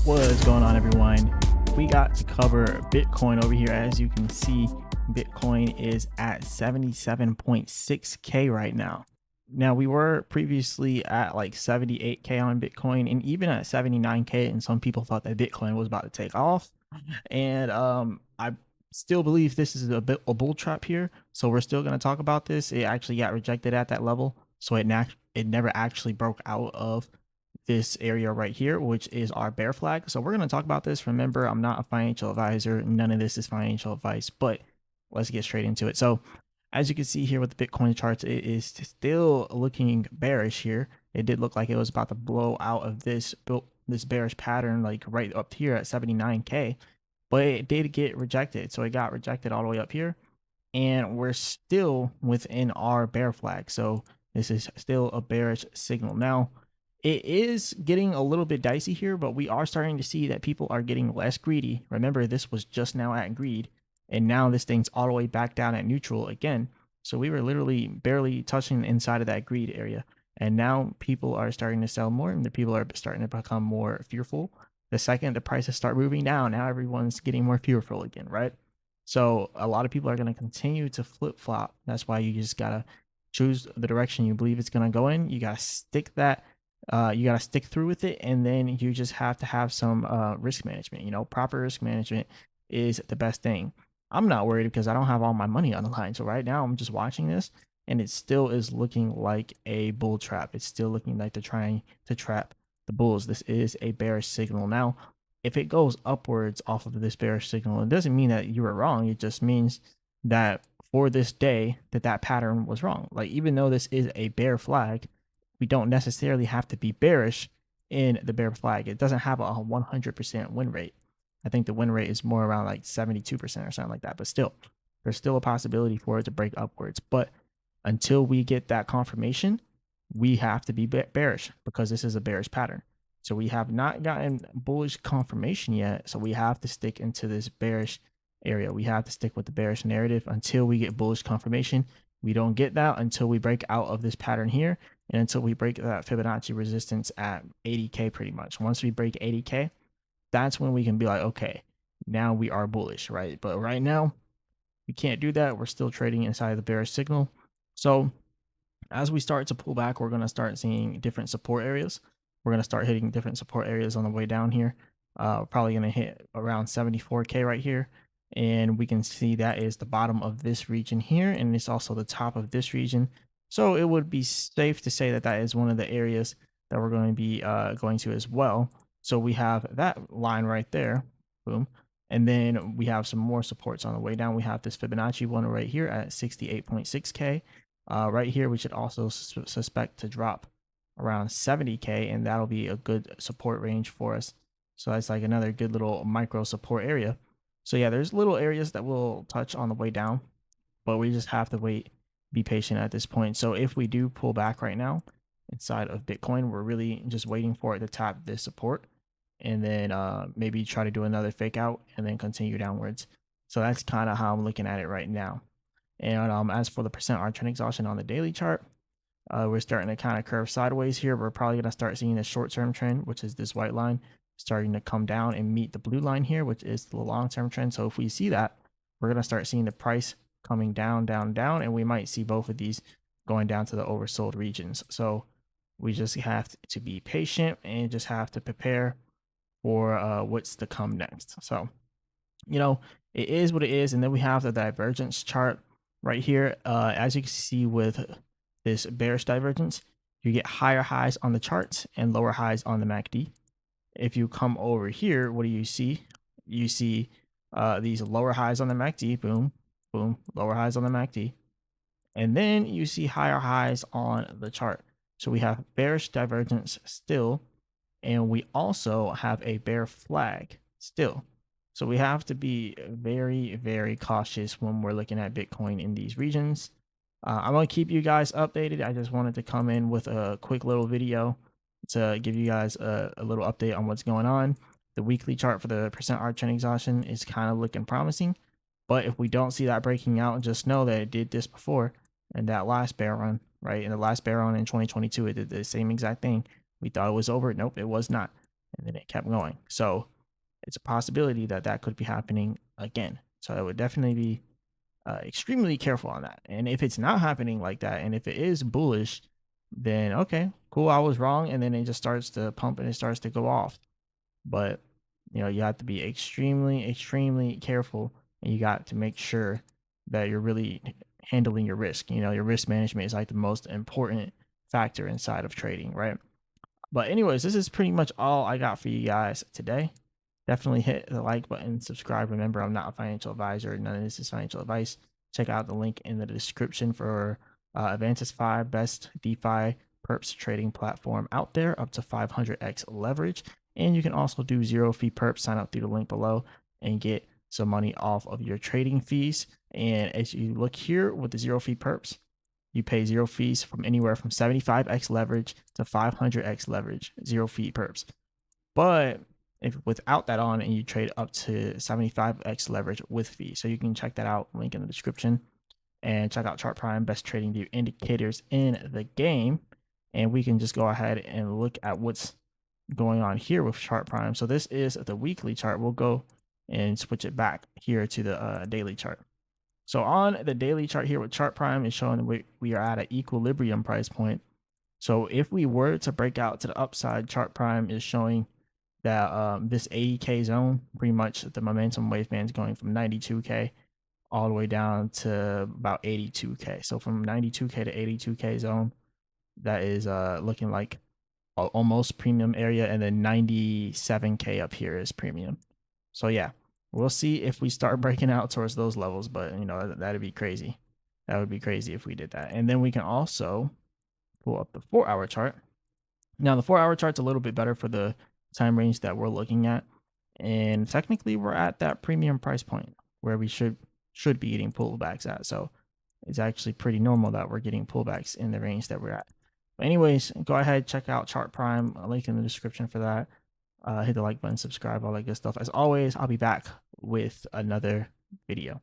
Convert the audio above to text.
What's going on, everyone? We got to cover Bitcoin over here. As you can see, Bitcoin is at 77.6K right now. Now, we were previously at like 78K on Bitcoin and even at 79K, and some people thought that Bitcoin was about to take off. And I still believe this is a bull trap here. So we're still going to talk about this. It actually got rejected at that level. So it never actually broke out of this area right here, which is our bear flag. So we're going to talk about this. Remember, I'm not a financial advisor. None of this is financial advice, but let's get straight into it. So as you can see here with the Bitcoin charts, it is still looking bearish here. It did look like it was about to blow out of this bearish pattern, like right up here at 79K, but it did get rejected. So it got rejected all the way up here, and we're still within our bear flag. So this is still a bearish signal. Now, it is getting a little bit dicey here, but we are starting to see that people are getting less greedy. Remember, this was just now at greed, and now this thing's all the way back down at neutral again. So we were literally barely touching inside of that greed area. And now people are starting to sell more, and the people are starting to become more fearful. The second the prices start moving down, now everyone's getting more fearful again, right? So a lot of people are going to continue to flip flop. That's why you just got to choose the direction you believe it's going to go in. You got to stick that you got to stick through with it, and then you just have to have some risk management. Proper risk management is the best thing. I'm not worried because I don't have all my money on the line. So right now I'm just watching this, and it still is looking like a bull trap. It's still looking like they're trying to trap the bulls. This is a bearish signal. Now, if it goes upwards off of this bearish signal, it doesn't mean that you were wrong. It just means that for this day that pattern was wrong. Like, even though this is a bear flag, we don't necessarily have to be bearish in the bear flag. It doesn't have a 100% win rate. I think the win rate is more around like 72% or something like that. But still, there's still a possibility for it to break upwards. But until we get that confirmation, we have to be bearish because this is a bearish pattern. So we have not gotten bullish confirmation yet. So we have to stick into this bearish area. We have to stick with the bearish narrative until we get bullish confirmation. We don't get that until we break out of this pattern here, and until we break that Fibonacci resistance at 80K pretty much. Once we break 80K, that's when we can be like, okay, now we are bullish, right? But right now, we can't do that. We're still trading inside of the bearish signal. So as we start to pull back, we're going to start seeing different support areas. We're going to start hitting different support areas on the way down here. We're probably going to hit around 74K right here. And we can see that is the bottom of this region here, and it's also the top of this region. So it would be safe to say that that is one of the areas that we're going to be going to as well. So we have that line right there, boom. And then we have some more supports on the way down. We have this Fibonacci one right here at 68.6K. Right here, we should also suspect to drop around 70K, and that'll be a good support range for us. So that's like another good little micro support area. So yeah, there's little areas that we'll touch on the way down, but we just have to wait, be patient at this point. So if we do pull back right now inside of Bitcoin, we're really just waiting for it to tap this support, and then maybe try to do another fake out and then continue downwards. So that's kind of how I'm looking at it right now. And as for the percent R trend exhaustion on the daily chart, we're starting to kind of curve sideways here. We're probably going to start seeing the short-term trend, which is this white line, starting to come down and meet the blue line here, which is the long-term trend. So if we see that, we're going to start seeing the price coming down, down, down, and we might see both of these going down to the oversold regions. So we just have to be patient and just have to prepare for what's to come next. So, it is what it is. And then we have the divergence chart right here. As you can see with this bearish divergence, you get higher highs on the charts and lower highs on the MACD. If you come over here, what do you see? You see these lower highs on the MACD, boom, boom, lower highs on the MACD. And then you see higher highs on the chart. So we have bearish divergence still, and we also have a bear flag still. So we have to be very, very cautious when we're looking at Bitcoin in these regions. I'm going to keep you guys updated. I just wanted to come in with a quick little video to give you guys a little update on what's going on. The weekly chart for the percent R trend exhaustion is kind of looking promising, but if we don't see that breaking out, just know that it did this before, and that last bear run, right? In the last bear run in 2022, it did the same exact thing. We thought it was over. Nope, it was not. and then it kept going. So it's a possibility that that could be happening again. So I would definitely be extremely careful on that. And if it's not happening like that, and if it is bullish, then okay, cool, I was wrong, and then it just starts to pump and it starts to go off. But you have to be extremely careful, and you got to make sure that you're really handling your risk. Your risk management is like the most important factor inside of trading, right? But anyways, this is pretty much all I got for you guys today. Definitely hit the like button, subscribe. Remember, I'm not a financial advisor. None of this is financial advice. Check out the link in the description for Avantis 5, best DeFi perps trading platform out there, up to 500x leverage. And you can also do zero fee perps. Sign up through the link below and get some money off of your trading fees. And as you look here with the zero fee perps, you pay zero fees from anywhere from 75x leverage to 500x leverage, zero fee perps. But if without that on, and you trade up to 75x leverage with fees. So you can check that out, link in the description, and check out Chart Prime, best trading view indicators in the game. And we can just go ahead and look at what's going on here with Chart Prime. So this is the weekly chart. We'll go and switch it back here to the daily chart. So on the daily chart here with Chart Prime is showing we are at an equilibrium price point. So if we were to break out to the upside, Chart Prime is showing that this 80K zone, pretty much the momentum wave band is going from 92K all the way down to about 82K. So from 92K to 82K zone, that is looking like almost premium area, and then 97K up here is premium. So yeah, we'll see if we start breaking out towards those levels, but that'd be crazy. That would be crazy if we did that. And then we can also pull up the 4-hour chart. Now the 4-hour chart's a little bit better for the time range that we're looking at, and technically we're at that premium price point where we should be getting pullbacks at. So it's actually pretty normal that we're getting pullbacks in the range that we're at. But anyways, go ahead, check out Chart Prime, a link in the description for that. Hit the like button, subscribe, all that good stuff. As always, I'll be back with another video.